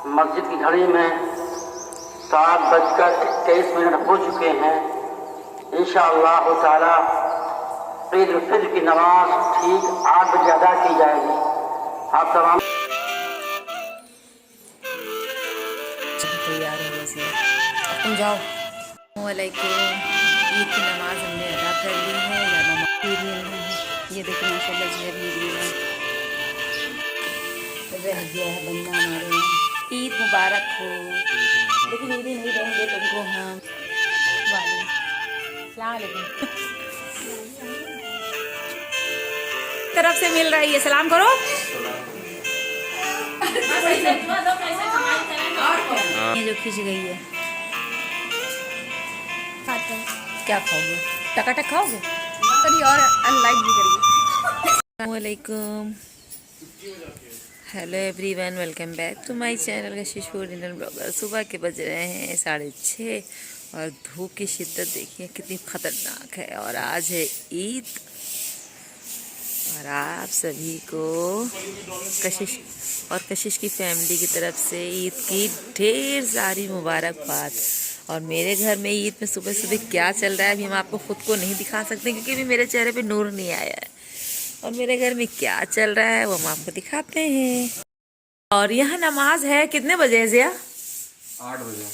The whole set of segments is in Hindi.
मस्जिद की घड़ी में 7:23 हो चुके हैं। इंशाअल्लाह ताला ईद उल फित्र की नमाज ठीक 8 बजे अदा की जाएगी। आप तमाम तैयार हो गए, तुम जाओ। वालेकुम। ईद की नमाज हमने अदा कर ली है या नमाज ये देखो माशाल्लाह जो है रह गया है बंदा हमारे यहाँ। ईद मुबारक हो। लेकिन ईद ही नहीं रहेंगे तुमको हम। वालेकुम तरफ से मिल रही है, सलाम करो। ये जो खिंच गई है क्या खाओगे? टकाटक खाओगे? कभी और अनलाइक भी करिए। वालेकुम, hello everyone, welcome back to my channel Kashish food Indian blogger. सुबह के बज रहे हैं 6:30 और धूप की शिद्दत देखिए कितनी ख़तरनाक है। और आज है ईद और आप सभी को कशिश की फैमिली की तरफ से ईद की ढेर सारी मुबारकबाद। और मेरे घर में ईद में सुबह सुबह क्या चल रहा है अभी हम आपको खुद को नहीं दिखा सकते क्योंकि अभी मेरे चेहरे पे नूर नहीं आया है। और मेरे घर में क्या चल रहा है वो हम आपको दिखाते हैं। और यहाँ नमाज है कितने बजे है ज़िया? 8 बजे।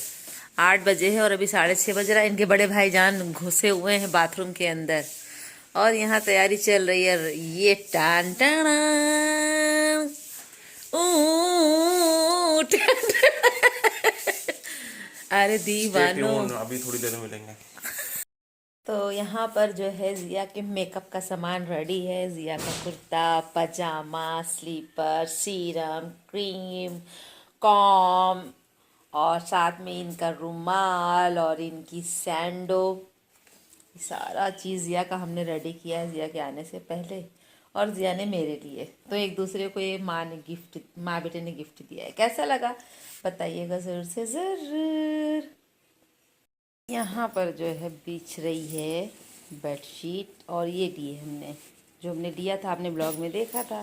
8 बजे है और अभी 6:30 बज रहा है। इनके बड़े भाईजान घुसे हुए हैं बाथरूम के अंदर और यहाँ तैयारी चल रही है। ये टान टाना अरे दीवानो, अभी थोड़ी देर में मिलेंगे। तो यहाँ पर जो है ज़िया के मेकअप का सामान रेडी है। ज़िया का कुर्ता पजामा स्लीपर सीरम क्रीम कॉम और साथ में इनका रुमाल और इनकी सैंडो, सारा चीज़ ज़िया का हमने रेडी किया है ज़िया के आने से पहले। और ज़िया ने मेरे लिए, तो एक दूसरे को ये माँ बेटे ने गिफ्ट दिया है। कैसा लगा बताइएगा ज़रूर से ज़रूर। यहाँ पर जो है बिछ रही है बेडशीट और ये दिए हमने, जो हमने लिया था आपने ब्लॉग में देखा था।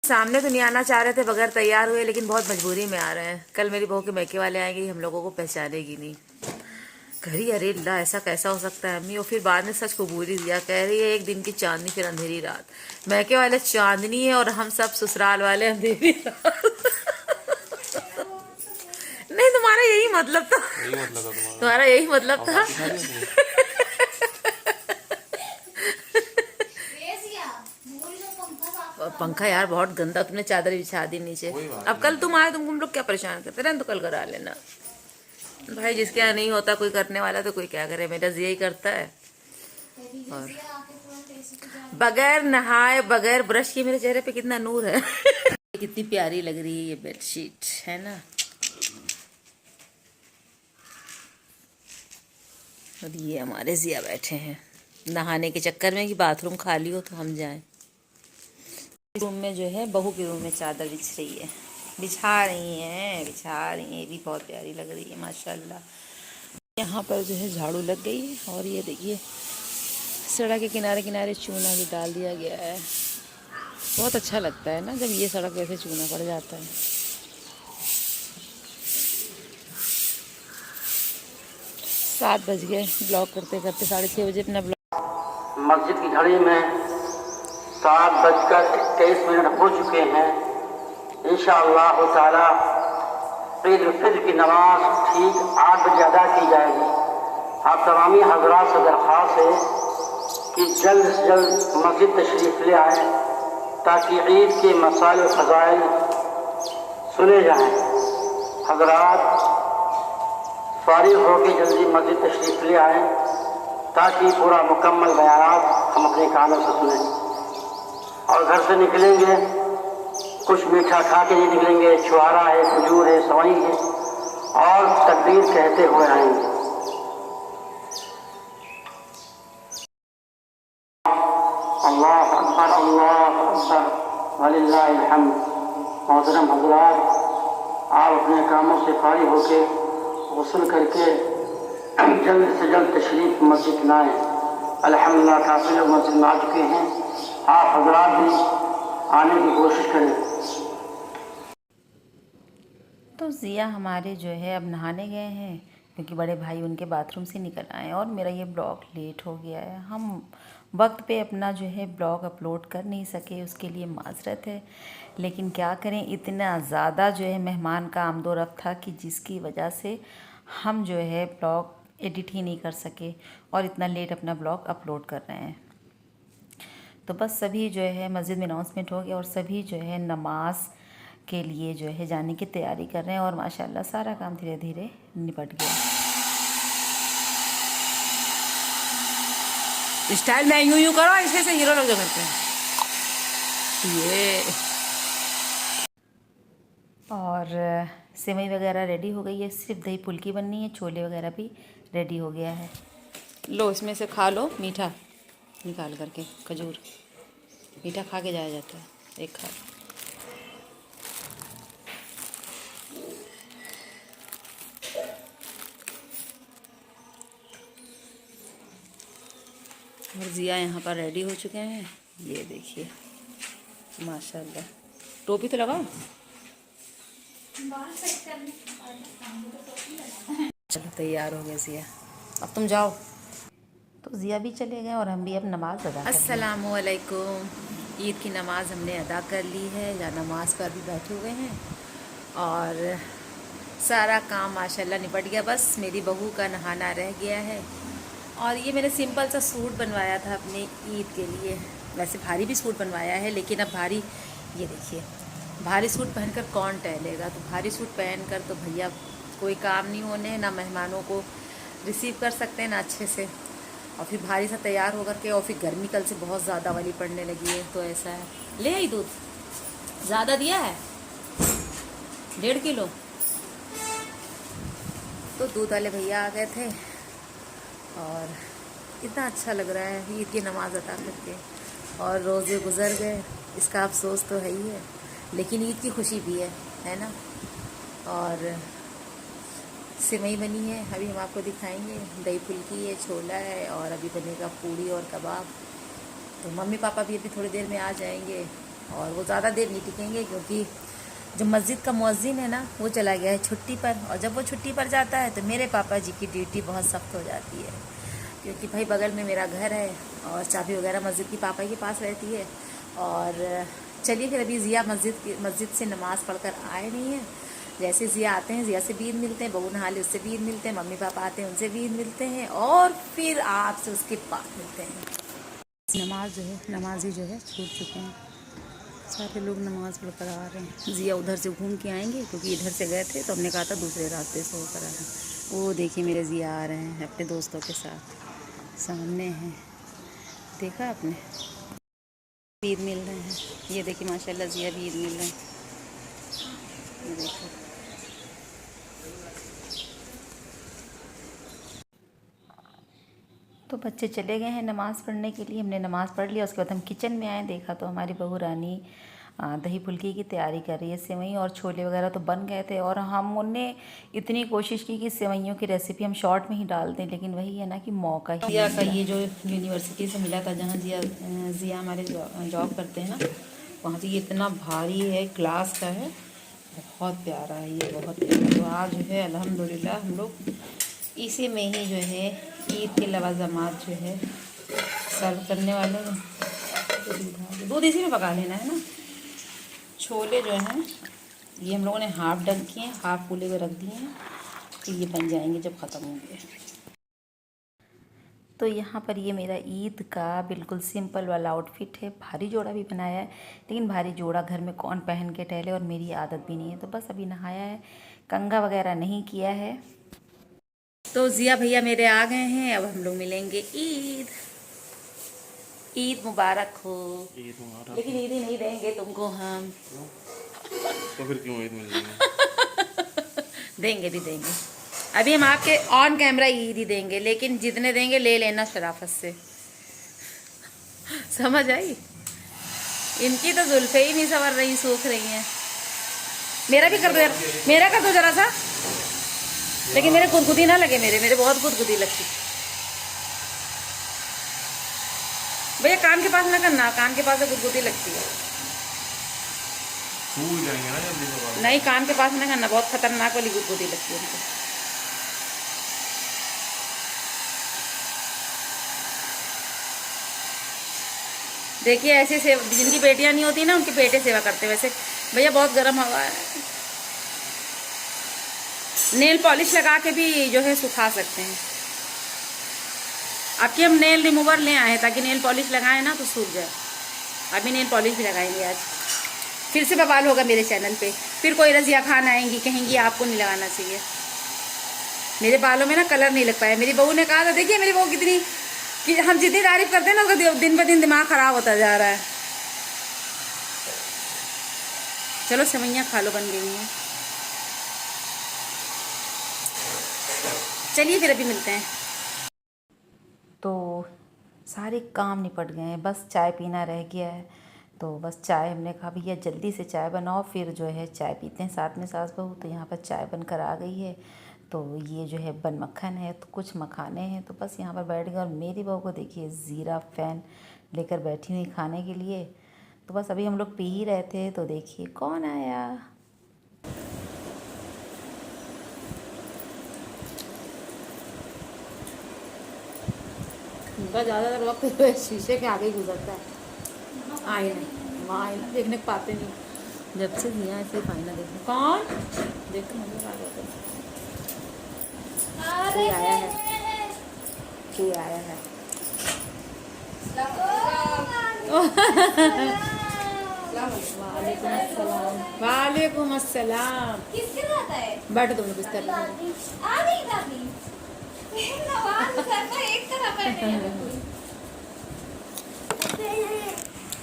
सामने तो नहीं आना चाह रहे थे बगैर तैयार हुए, लेकिन बहुत मजबूरी में आ रहे हैं। कल मेरी बहू के मैके वाले आएंगे, हम लोगों को पहचानेगी नहीं। घरी अरे अल्लाह ऐसा कैसा हो सकता है अम्मी। और फिर बाद में सच कबूली दिया, कह रही है एक दिन की चांदनी फिर अंधेरी रात। मैके वाले चांदनी है और हम सब ससुराल वाले अंधेरी रात। नहीं तुम्हारा यही मतलब था, तुम्हारा यही मतलब था। पंखा यार बहुत गंदा, तुमने चादर बिछा दी नीचे। अब कल तुम आए, तुम लोग क्या परेशान करते रहे, तो कल करा लेना भाई। जिसके यहाँ नहीं होता कोई करने वाला तो कोई क्या करे। मेरा यही करता है। और बगैर नहाए बगैर ब्रश किए मेरे चेहरे पे कितना नूर है। कितनी प्यारी लग रही है ये बेडशीट, है ना। और ये हमारे ज़िया बैठे हैं नहाने के चक्कर में कि बाथरूम खाली हो तो हम जाएं। रूम में जो है बहू के रूम में चादर बिछ रही है, बिछा रही हैं। ये भी बहुत प्यारी लग रही है माशाल्लाह। यहाँ पर जो है झाड़ू लग गई है और ये देखिए सड़क के किनारे किनारे चूना भी डाल दिया गया है। बहुत अच्छा लगता है ना जब ये सड़क वैसे चूना पड़ जाता है। 7 बज गए, ब्लॉग करते करते 6:30 बजे अपना ब्लॉग। मस्जिद की घड़ी में 7:23 हो चुके हैं। इंशाअल्लाह ताला ईद उल फित्र की नमाज ठीक 8 बजे अदा की जाएगी। आप तमामी हजरात से दरख्वास्त है कि जल्द से जल्द मस्जिद तशरीफ़ ले आएँ ताकि ईद के मसाइल व फ़ज़ाइल सुने जाएँ। हजरात फारिग होकर जल्दी मस्जिद तशरीफ़ ले आएँ ताकि पूरा मुकम्मल बयानात हम अपने कानों से सुनें। और घर से निकलेंगे कुछ मीठा खा के नहीं निकलेंगे। छुआरा है, खजूर है, सवई है और तकबीर कहते हुए आएंगे। अल्लाह अकबर वलिल्लाहिल हम्द। मोहतरम हज़रात, आप अपने कामों से फारिग होकर गुस्ल करके जल्द से जल्द तशरीफ़ मस्जिद लाएँ। अल्हम्दुलिल्लाह काफ़ी लोग मस्जिद में आ चुके हैं। आप हजरात भी आने की कोशिश करें। तो ज़िया हमारे जो है अब नहाने गए हैं, क्योंकि बड़े भाई उनके बाथरूम से निकल आए और मेरा ये ब्लॉग लेट हो गया है। हम वक्त पे अपना जो है ब्लॉग अपलोड कर नहीं सके, उसके लिए माजरत है। लेकिन क्या करें, इतना ज़्यादा जो है मेहमान का आमदोरफ्त था कि जिसकी वजह से हम जो है ब्लॉग एडिट ही नहीं कर सके और इतना लेट अपना ब्लॉग अपलोड कर रहे हैं। तो बस सभी जो है मस्जिद में अनाउंसमेंट हो गया और सभी जो है नमाज के लिए जो है जाने की तैयारी कर रहे हैं और माशाल्लाह सारा काम धीरे धीरे निपट गया। स्टाइल में यूं यूं करो, ऐसे ऐसे हीरो लोग जो करते हैं ये। और सेवई वगैरह रेडी हो गई है, सिर्फ दही फुल्की बननी है, छोले वगैरह भी रेडी हो गया है। लो इसमें से खा लो, मीठा निकाल करके, खजूर मीठा खा के जाया जाता है, एक खा लो। और ज़िया यहाँ पर रेडी हो चुके हैं, ये देखिए माशाल्लाह। टोपी तो लगाओ। चलो तैयार हो गए ज़िया, अब तुम जाओ। तो ज़िया भी चले गए और हम भी अब नमाज अदा कर ली। अस्सलामुअलैकुम। ईद की नमाज़ हमने अदा कर ली है, या नमाज पर भी बैठे हुए हैं और सारा काम माशाल्लाह निपट गया। बस मेरी बहू का नहाना रह गया है। और ये मैंने सिंपल सा सूट बनवाया था अपने ईद के लिए। वैसे भारी भी सूट बनवाया है, लेकिन अब भारी, ये देखिए भारी सूट पहनकर कौन टहलेगा। तो भारी सूट पहनकर तो भैया कोई काम नहीं होने, ना मेहमानों को रिसीव कर सकते हैं ना अच्छे से। और फिर भारी सा तैयार होकर के, और फिर गर्मी कल से बहुत ज़्यादा वाली पड़ने लगी है, तो ऐसा है। ले आई दूध, ज़्यादा दिया है 1.5 किलो। तो दूध वाले भैया आ गए थे और इतना अच्छा लग रहा है ईद की नमाज़ अदा करके। और रोज़े गुजर गए, इसका अफसोस तो है ही है, लेकिन ईद की खुशी भी है ना। और सिवई बनी है, अभी हम आपको दिखाएंगे। दही फुल्की है, छोला है, और अभी बनेगा पूड़ी और कबाब। तो मम्मी पापा भी अभी थोड़ी देर में आ जाएंगे और वो ज़्यादा देर नहीं टिकेंगे, क्योंकि जो मस्जिद का मुअज्जिन है ना, वो चला गया है छुट्टी पर। और जब वो छुट्टी पर जाता है तो मेरे पापा जी की ड्यूटी बहुत सख्त हो जाती है, क्योंकि भाई बगल में मेरा घर है और चाबी वगैरह मस्जिद की पापा के पास रहती है। और चलिए फिर, अभी ज़िया मस्जिद से नमाज़ पढ़कर आए नहीं है। जैसे ज़िया आते हैं, ज़िया से भी ईद मिलते हैं, बहू नहा ले उससे भी ईद मिलते हैं, मम्मी पापा आते हैं उनसे भी ईद मिलते हैं, और फिर आपसे उसके बाद मिलते हैं। नमाज जो है, नमाजी जो है छूट चुके हैं, सारे लोग नमाज़ पढ़कर आ रहे हैं। ज़िया उधर से घूम के आएंगे, क्योंकि इधर से गए थे तो हमने कहा था दूसरे रास्ते से होकर आ रहे हैं। वो देखिए मेरे ज़िया आ रहे हैं अपने दोस्तों के साथ, सामने हैं, देखा आपने, ईद मिल रहे हैं। ये देखिए माशाल्लाह ज़िया भी ईद मिल रहे हैं, ये देखो। तो बच्चे चले गए हैं नमाज़ पढ़ने के लिए, हमने नमाज़ पढ़ लिया। उसके बाद हम किचन में आए, देखा तो हमारी बहू रानी दही फुल्की की तैयारी कर रही है। सेवई और छोले वगैरह तो बन गए थे, और हमने इतनी कोशिश की कि सेवइयों की रेसिपी हम शॉर्ट में ही डाल दें, लेकिन वही है ना कि मौका ही। ज़िया का ये जो यूनिवर्सिटी से मिला था, जहाँ ज़िया हमारे जॉब करते हैं ना, वहाँ से ये इतना भारी है, ग्लास का है, बहुत प्यारा है ये, बहुत प्यारा। तो आज जो है अल्हम्दुलिल्लाह हम लोग इसी में ही जो है ईद के लवाज़मात जो है सर्व करने वाले हैं। दूध इसी में पका लेना है ना। छोले जो हैं ये हम लोगों ने हाफ डन किए हैं, हाफ फूले हुए रख दिए हैं, तो ये बन जाएंगे जब ख़त्म होंगे। तो यहाँ पर ये मेरा ईद का बिल्कुल सिंपल वाला आउटफिट है। भारी जोड़ा भी बनाया है, लेकिन भारी जोड़ा घर में कौन पहन के टहले, और मेरी आदत भी नहीं है। तो बस अभी नहाया है, कंघा वगैरह नहीं किया है। तो ज़िया भैया मेरे आ गए हैं, अब हम लोग मिलेंगे। ईद मुबारक हो। ईद मुबारक। लेकिन ईद ही नहीं देंगे तुमको हम। तो फिर क्यों ईद मिल जाएगी? देंगे भी देंगे, अभी हम आपके ऑन कैमरा ईद ही देंगे, लेकिन जितने देंगे ले लेना शराफत से, समझ आई। इनकी तो जुल्फे ही नहीं संवर रही, सूख रही हैं। मेरा भी कर दो यार, मेरा कर दो जरा सा, लेकिन मेरे गुदगुदी ना लगे, मेरे बहुत गुदगुदी लगती। भैया कान के पास ना करना, कान के पास गुदगुदी लगती है। सूख जाएंगे ना जल्दी से बाल। नहीं, कान के पास ना करना, बहुत खतरनाक वाली गुदगुदी लगती है उनको। देखिए ऐसे से जिनकी बेटियां नहीं होती ना उनके बेटे सेवा करते हैं। वैसे भैया बहुत गर्म हवा है। नेल पॉलिश लगा के भी जो है सुखा सकते हैं। आपकी हम नेल रिमूवर ले आए हैं ताकि नेल पॉलिश लगाएं ना तो सूख जाए। अभी नेल पॉलिश भी लगाएंगे आज। फिर से बवाल होगा मेरे चैनल पे, फिर कोई रजिया खान आएंगी, कहेंगी आपको नहीं लगाना चाहिए। मेरे बालों में ना कलर नहीं लग पाया। मेरी बहू ने कहा था, देखिए मेरी बहू कितनी कि हम जितनी तारीफ करते हैं ना उसका दिन ब दिन दिमाग खराब होता जा रहा है। चलो सेवइयाँ खा लो, बन गई हैं। चलिए फिर अभी मिलते हैं। तो सारे काम निपट गए हैं, बस चाय पीना रह गया है। तो बस चाय हमने कहा भैया जल्दी से चाय बनाओ, फिर जो है चाय पीते हैं साथ में सास बहू। तो यहाँ पर चाय बनकर आ गई है। तो ये जो है बन मक्खन है, तो कुछ मखाने हैं, तो बस यहाँ पर बैठ गए। और मेरी बहू को देखिए ज़ीरा फैन लेकर बैठी हुई खाने के लिए। तो बस अभी हम लोग पी ही रहे थे तो देखिए कौन आया। उनका ज़्यादातर वक्त जो है शीशे के आगे ही गुजरता है। आईना, वहाँ आईना देखने को पाते नहीं। जब से दिया ऐसे आईना देखने। कौन देखो मज़े आ रहा है। कोई आया है, कोई आया है। वालेकुम अस्सलाम। वालेकुम अस्सलाम। किसके साथ है? बैठो तुम बिस्तर पे। आ गई दादी। नवाज सर का एक तरफ बैठे।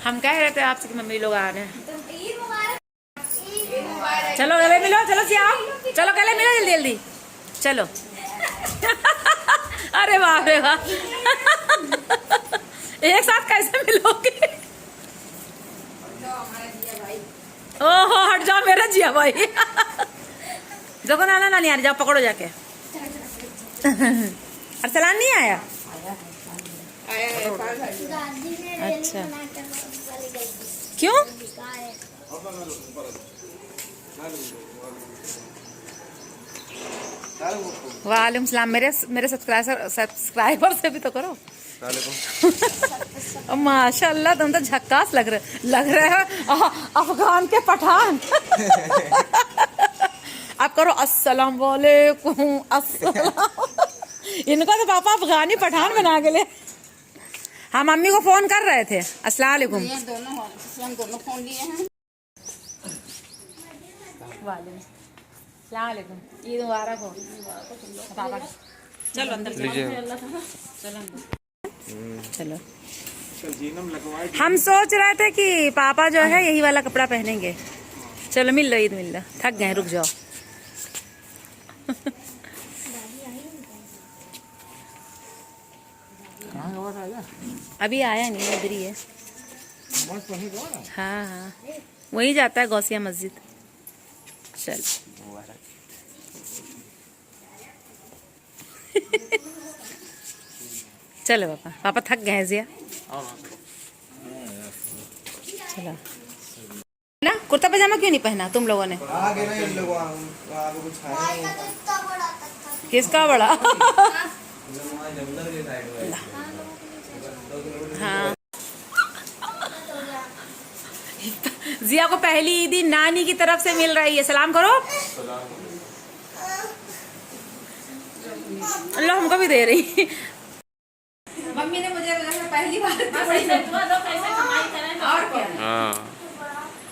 हम कह रहे थे आपसे कि मम्मी लोग आ रहे हैं। ईद मुबारक। ईद मुबारक। चलो गले मिलो, चलो सियाओ, चलो गले मिलो जल्दी जल्दी, चलो। अरे वाह रे वाह। एक साथ कैसे मिलोगे? ओहो हट जाओ मेरा जिया भाई। देखो नाना नानी आ जाओ, पकड़ो जाके। अरसलान नहीं आया? अच्छा क्यों? वालेकुम सलाम। मेरे सब्सक्राइबर से भी तो करो। माशाल्लाह तुम तो झक्कास लग रहे हो अफगान के पठान। आप करो अस्सलाम वालेकुम अस्सलाम। इनको तो पापा अफगानी पठान बना के ले। हम मम्मी को फोन कर रहे थे। अस्सलाम वालेकुम। दोनों फोन लिए हैं। वालेकुम, ईद मुबारक हो पापा। चलो अंदर चलो। हम सोच रहे थे कि पापा जो है यही वाला कपड़ा पहनेंगे। चलो मिल लो, ईद मिल लो। थक गए, रुक जाओ। अभी आया नहीं, इधर ही है। हाँ हाँ वही जाता है गौसिया मस्जिद। चल चलो पापा, पापा थक गए जिया। चलो ना, कुर्ता पजामा क्यों नहीं पहना तुम लोगों ने? आगे ना इन लोगों आगे कुछ है नहीं। किसका बड़ा? हाँ जिया को पहली ईदी नानी की तरफ से मिल रही है। सलाम करो। अल्लाह हमको भी दे रही। मम्मी ने मुझे पहली बार और क्या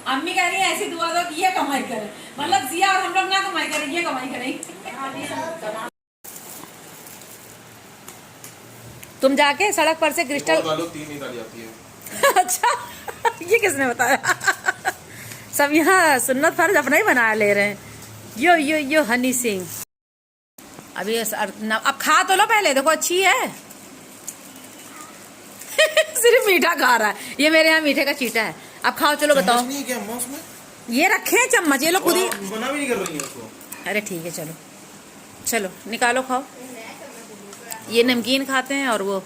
अम्मी कह रही है ऐसी दुआ दो कि ये कमाई करे, मतलब जिया और हम लोग ना कमाई करें, ये कमाई करें। तुम जाके सड़क पर से क्रिस्टल 3 ही ताली आती है। अच्छा ये किसने बताया? सब यहाँ सुन्नत फर्ज अपना ही बना ले रहे हैं। यो हनी सिंह। अभी अब खा तो लो पहले, देखो अच्छी है। सिर्फ मीठा खा रहा है ये। मेरे यहाँ मीठे का चीटा है। अब खाओ, चलो बताओ। नहीं है क्या अम्मा उसमें? ये रखे हैं चम्मच, ये लोग खुद ही। बना भी नहीं कर रही है उसको। अरे ठीक है, चलो चलो निकालो, खाओ। ये नमकीन खाते हैं और वो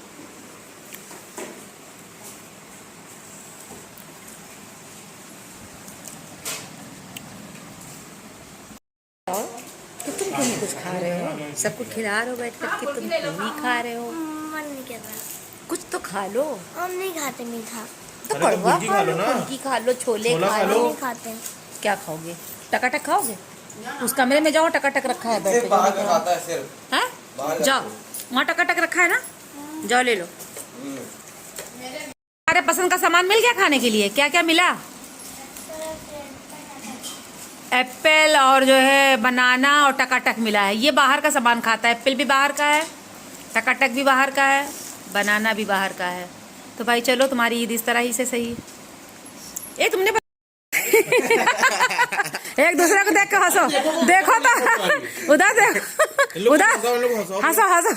तुम ही कुछ खा रहे हो, सबको खिला रहे हो बैठ कर के, तुम नहीं खा रहे हो। मन नहीं कर रहा। कुछ तो खा लो। हम नहीं खाते मीठा। तो कड़वा खा लो, फुल्की खा लो, छोले खा लो। नहीं खाते हैं। क्या खाओगे? टकाटक खाओगे? उस कमरे में जाओ, टकाटक रखा है, बैठ के हैं? जाओ, वहाँ टकाटक रखा है ना, जाओ ले लो। हमारे पसंद का सामान मिल गया खाने के लिए? क्या क्या मिला? एप्पल और जो है बनाना और टकाटक मिला है। ये बाहर का सामान खाता है, एप्पल भी बाहर का है, टकाटक भी बाहर का है, बनाना भी बाहर का है। तो भाई चलो, तुम्हारी ईद इस तरह ही से सही। ए तुमने एक दूसरे को देख के हंसो, देखो तो उधर देखो, उधर हंसो हंसो।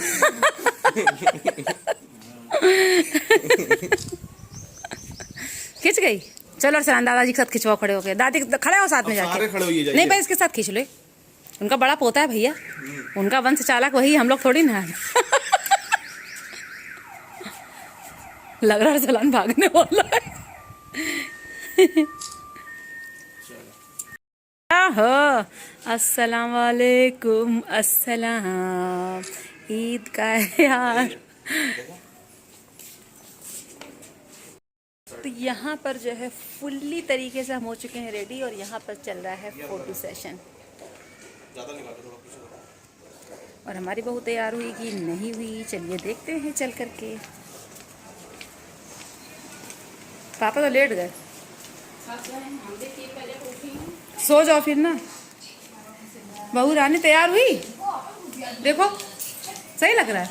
खिंच गई। चलो अरसलान दादाजी के साथ खिंचवाओ, खड़े होके। दादी खड़े हो साथ में जाके। नहीं भाई, इसके साथ खींच लो, उनका बड़ा पोता है भैया, उनका वंश चालक वही, हम लोग थोड़ी ना। लग रहा है अरसलान भागने वाला है। हो अस्सलाम वालेकुम, अस्सलाम, ईद का है यार। तो यहाँ पर जो है फुल्ली तरीके से हम हो चुके हैं रेडी, और यहाँ पर चल रहा है फोटो सेशन। और हमारी बहू तैयार हुई कि नहीं हुई, चलिए देखते हैं चल करके। पापा तो लेट गए, सो जाओ फिर ना। बहू रानी तैयार हुई, देखो सही लग रहा है।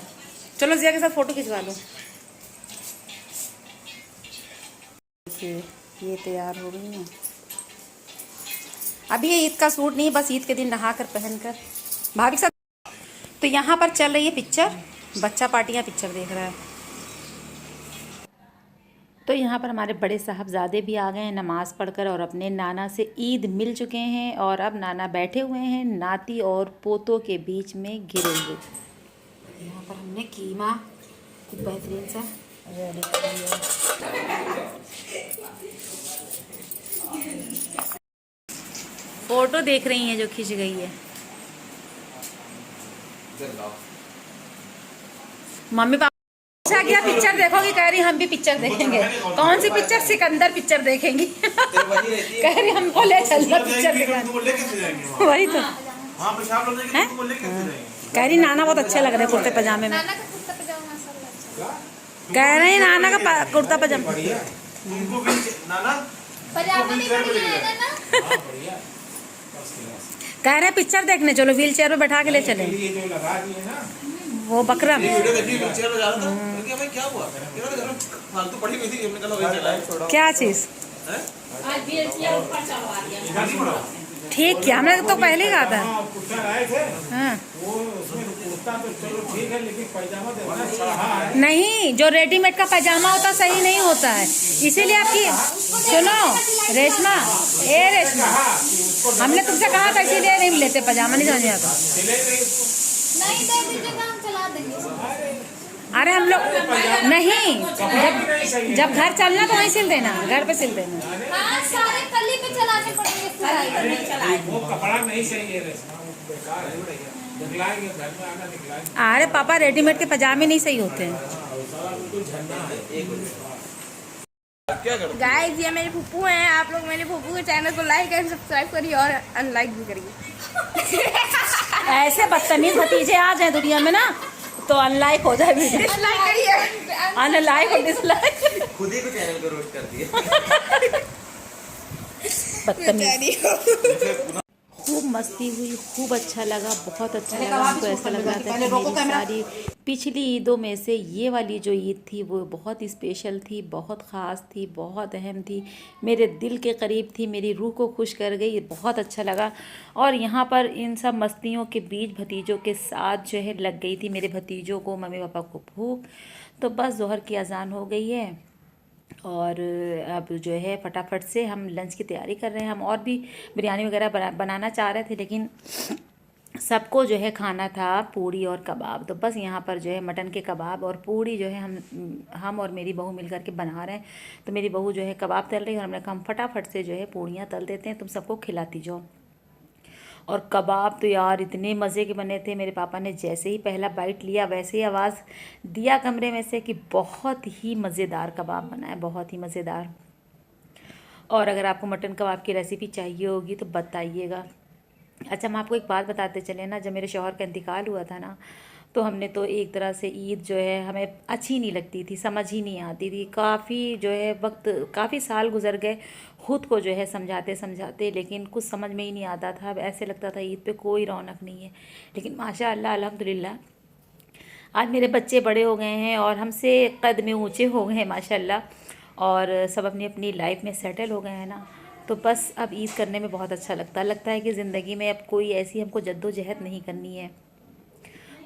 चलो जिया के साथ फोटो खिंचवा लो। ये तैयार हो गई है। अभी ये ईद का सूट नहीं, बस ईद के दिन नहा कर पहन कर भाभी के साथ। तो यहाँ पर चल रही है पिक्चर, बच्चा पार्टियाँ पिक्चर देख रहा है। तो यहाँ पर हमारे बड़े साहबजादे भी आ गए हैं नमाज़ पढ़कर, और अपने नाना से ईद मिल चुके हैं, और अब नाना बैठे हुए हैं नाती और पोतों के बीच में घिरे हुए। यहाँ पर हमने कीमा खूब बेहतरीन सा रेडी कर लिया। फोटो देख रही हैं जो खिंच गई है। मम्मी पापा अच्छा किया, पिक्चर देखोगी? कह रही हम भी पिक्चर देखेंगे। कौन सी पिक्चर? सिकंदर पिक्चर देखेंगी। कह रही हमको ले चलना पिक्चर दिखाने। वही तो है। कह रही नाना बहुत अच्छे लग रहे हैं कुर्ते पजामे में। कह रहे हैं नाना का कुर्ता पजामा। कह रहे हैं पिक्चर देखने चलो, व्हील चेयर पे बैठा के ले चले। वो बकरम क्या चीज? ठीक किया, हमने तो पहले ही कहा था। हाँ। नहीं, जो रेडीमेड का पैजामा होता सही नहीं होता है, इसीलिए आपकी सुनो रेशमा, ए रेशमा, हमने तुमसे कहा था इसीलिए नहीं लेते पैजामा, नहीं समझ में आता। नहीं दे दीजिए, काम चला देंगे। अरे हम लोग नहीं, जब घर चलना तो वहीं सिल देना, घर पे सिल देना। हाँ, सारे कली पे चलाने पड़ेंगे। वो कपड़ा नहीं सही है, बेकार है, निकलाएंगे घर में आना निकलाएंगे। अरे पापा रेडीमेड के पजामे नहीं सही होते हैं। गाइस, ये मेरे फूफू हैं। आप लोग मेरे फूफू के चैनल को लाइक एंड सब्सक्राइब करिए और अनलाइक भी करिए। ऐसे बदतमीज भतीजे आ जाए दुनिया में ना, तो अनलाइक हो जाए वीडियो। लाइक करिए, अनलाइक और डिसलाइक। खुद ही को चैनल को रोस्ट कर दिया। बदतमीज। खूब मस्ती हुई, खूब अच्छा लगा, बहुत अच्छा लगा। हमको ऐसा लग रहा था कि मेरी सारी पिछली ईदों में से ये वाली जो ईद थी वो बहुत स्पेशल थी, बहुत ख़ास थी, बहुत अहम थी, मेरे दिल के करीब थी, मेरी रूह को खुश कर गई, बहुत अच्छा लगा। और यहाँ पर इन सब मस्तियों के बीच भतीजों के साथ जो है लग गई थी मेरे भतीजों को, मम्मी पापा को भूख। तो बस ज़ोहर की अज़ान हो गई है, और अब जो है फटाफट से हम लंच की तैयारी कर रहे हैं। हम और भी बिरयानी वगैरह बनाना चाह रहे थे, लेकिन सबको जो है खाना था पूड़ी और कबाब। तो बस यहाँ पर जो है मटन के कबाब और पूड़ी जो है हम और मेरी बहू मिल करके बना रहे हैं। तो मेरी बहू जो है कबाब तल रही है, और हमने कहा हम फटाफट से जो है पूड़ियाँ तल देते हैं, तुम सबको खिलाती जाओ। और कबाब तो यार इतने मज़े के बने थे। मेरे पापा ने जैसे ही पहला बाइट लिया वैसे ही आवाज़ दिया कमरे में से कि बहुत ही मज़ेदार कबाब बना है, बहुत ही मज़ेदार। और अगर आपको मटन कबाब की रेसिपी चाहिए होगी तो बताइएगा। अच्छा, हम आपको एक बात बताते चले ना, जब मेरे शौहर का इंतकाल हुआ था ना, तो हमने तो एक तरह से ईद जो है हमें अच्छी नहीं लगती थी, समझ ही नहीं आती थी। काफ़ी जो है वक्त, काफ़ी साल गुजर गए खुद को जो है समझाते समझाते, लेकिन कुछ समझ में ही नहीं आता था। अब ऐसे लगता था ईद पे कोई रौनक नहीं है। लेकिन माशाअल्लाह अल्हम्दुलिल्लाह आज मेरे बच्चे बड़े हो गए हैं और हमसे कद में ऊँचे हो गए हैं माशाअल्लाह, और सब अपनी अपनी लाइफ में सेटल हो गए हैं ना, तो बस अब ईद करने में बहुत अच्छा लगता है कि ज़िंदगी में अब कोई ऐसी हमको जद्दोजहद नहीं करनी है।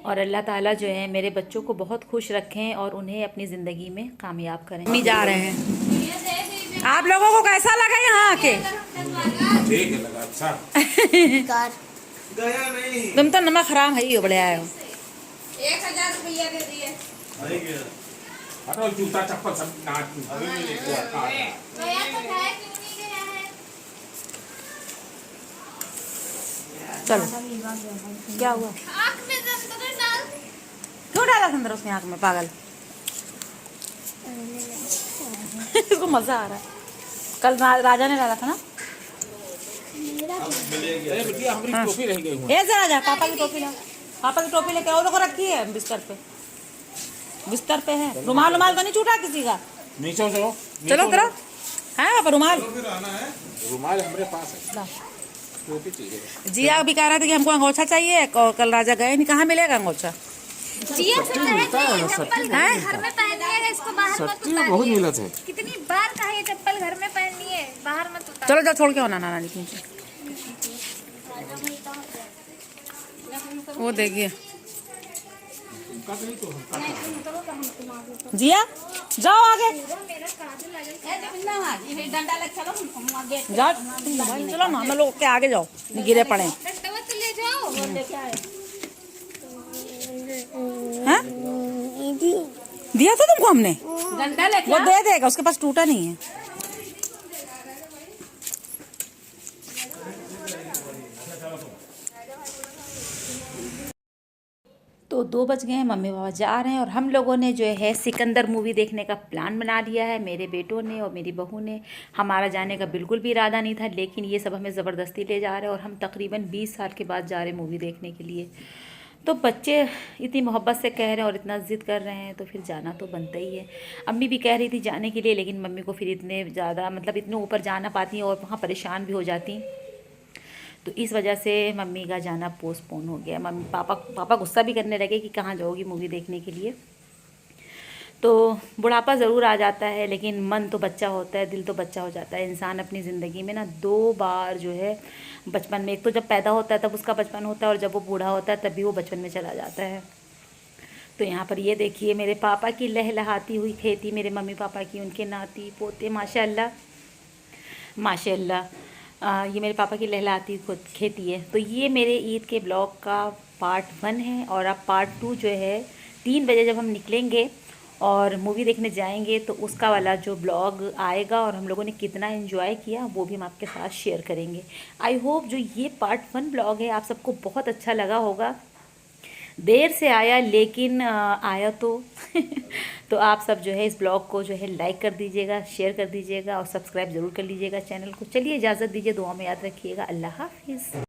और अल्लाह ताला जो है मेरे बच्चों को बहुत खुश रखें और उन्हें अपनी ज़िंदगी में कामयाब करें। हम जा रहे हैं। आप लोगों को कैसा लगा यहाँ आके? ठीक है, लगा अच्छा। गया नहीं। तुम तो नमक हराम है ही बड़े आए हो। 1000 रुपया दे दिए। हटो, जूता चप्पल सब नाच अभी भी लेके आता है। गया तो है, क्यों नहीं गया है? चलो, क्या हुआ? आँख में संतरा डाल। क्यों डाला अंदर उसने आँख में, पागल? इसको मज़ा आ रहा है। कल राजा ने डाला था ना। अरे बिटिया, हमारी टोपी रह गई। ए जरा जा, पापा की टोपी ला। पापा की टोपी लेके और रखी है बिस्तर पे है। रुमाल तो नहीं छूटा किसी का? नीचे चलो, चलो करो। है पापा रुमाल? रुमाल हमारे पास है, टोपी चाहिए। जिया भी कह रहा था कि हमको अंगोछा चाहिए, और कल राजा गए नहीं, कहाँ मिलेगा अंगोछा? जिया से कहे चप्पल घर में पहनिएगा, इसको बाहर मत उतारिए। बहुत मिला था। कितनी बार कहा ये चप्पल घर में पहनिए, बाहर मत उतारिए। चलो जाओ, छोड़ के आना नाना जी नीचे। वो देखिए जिया, जाओ आगे जाओ, चलो ना, हम लोग के आगे जाओ, गिरे पड़े। डंडा तो ले जाओ। हैं? दिया था तुमको हमने, वो दे देगा, उसके पास टूटा नहीं है। तो 2 बज गए हैं, मम्मी पापा जा रहे हैं और हम लोगों ने जो है सिकंदर मूवी देखने का प्लान बना लिया है, मेरे बेटों ने और मेरी बहू ने। हमारा जाने का बिल्कुल भी इरादा नहीं था, लेकिन ये सब हमें ज़बरदस्ती ले जा रहे हैं और हम तकरीबन 20 साल के बाद जा रहे हैं मूवी देखने के लिए। तो बच्चे इतनी मोहब्बत से कह रहे हैं और इतना ज़िद कर रहे हैं, तो फिर जाना तो बनता ही है। अम्मी भी कह रही थी जाने के लिए, लेकिन मम्मी को फिर इतने ज़्यादा मतलब इतने ऊपर जाना पाती और वहाँ परेशान भी हो जाती, तो इस वजह से मम्मी का जाना पोस्टपोन हो गया। मम्मी पापा गुस्सा भी करने लगे कि कहाँ जाओगी मूवी देखने के लिए। तो बुढ़ापा ज़रूर आ जाता है, लेकिन मन तो बच्चा होता है, दिल तो बच्चा हो जाता है। इंसान अपनी ज़िंदगी में ना 2 बार जो है बचपन में, एक तो जब पैदा होता है तब उसका बचपन होता है, और जब वो बूढ़ा होता है तब भी वो बचपन में चला जाता है। तो यहाँ पर ये देखिए मेरे पापा की लहलहाती हुई खेती, मेरे मम्मी पापा की, उनके नाती पोते, माशाल्लाह माशाल्लाह। ये मेरे पापा की लहलहाती खेती है। तो ये मेरे ईद के ब्लॉग का पार्ट 1 है, और अब पार्ट 2 जो है 3 बजे जब हम निकलेंगे और मूवी देखने जाएंगे तो उसका वाला जो ब्लॉग आएगा और हम लोगों ने कितना एंजॉय किया वो भी हम आपके साथ शेयर करेंगे। आई होप जो ये पार्ट 1 ब्लॉग है आप सबको बहुत अच्छा लगा होगा। देर से आया लेकिन आया तो तो आप सब जो है इस ब्लॉग को जो है लाइक कर दीजिएगा, शेयर कर दीजिएगा और सब्सक्राइब ज़रूर कर लीजिएगा चैनल को। चलिए इजाज़त दीजिए, दुआ में याद रखिएगा। अल्लाह हाफिज़।